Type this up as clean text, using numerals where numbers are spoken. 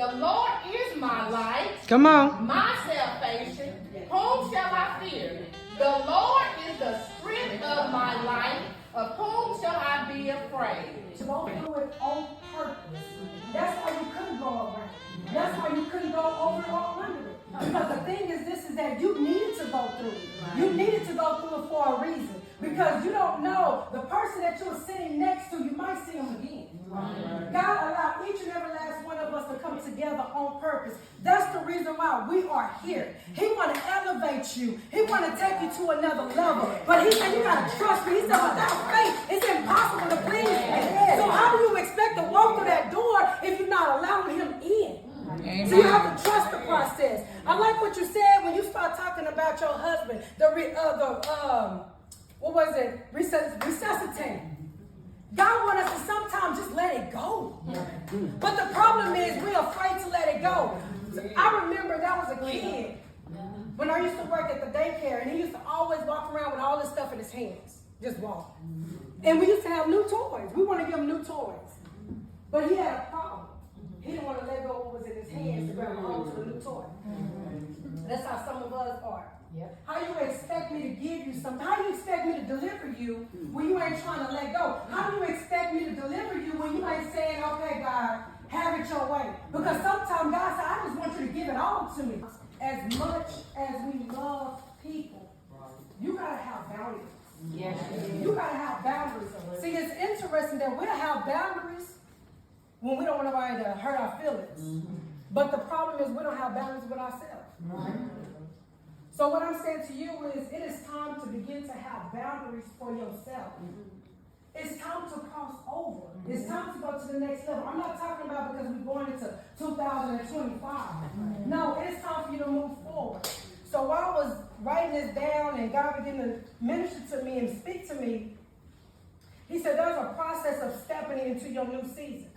The Lord is my light. Come on. My salvation. Whom shall I fear? The Lord is the strength of my life. Of whom shall I be afraid? To go through it on purpose. That's why you couldn't go around. That's why you couldn't go over or under it. Because the thing is, this is that you needed to go through it. You needed to go through it for a reason. Because you don't know the person that you're sitting next to, you might see them again. God allowed each and every last one of us to come together on purpose. That's the reason why we are here. He want to elevate you. He want to take you to another level. But he said you got to trust me. He said without faith, it's impossible to please him. So how do you expect to walk through that door if you're not allowing him in? Amen. So you have to trust the process. I like what you said when you start talking about your husband. Resuscitate. God wants us to sometimes just let it go. But the problem is we're afraid to let it go. I remember that was a kid when I used to work at the daycare, and he used to always walk around with all this stuff in his hands. Just walk. And we used to have new toys. We want to give him new toys. But he had a problem. He didn't want to let go of what was in his hands to grab hold to the new toy. That's how some of us are. Yep. How you expect me to give you something? How you expect me to deliver you when you ain't trying to let go? How do you expect me to deliver you when you ain't saying, okay, God, have it your way? Because sometimes God said, I just want you to give it all to me. As much as we love people, you got to have boundaries. Yes. You got to have boundaries. See, it's interesting that we'll have boundaries when we don't want nobody to hurt our feelings. But the problem is we don't have boundaries with ourselves. So what I'm saying to you is it is time to begin to have boundaries for yourself. It's time to cross over. It's time to go to the next level. I'm not talking about because we're going into 2025. No, it's time for you to move forward. So while I was writing this down and God began to minister to me and speak to me, he said there's a process of stepping into your new season.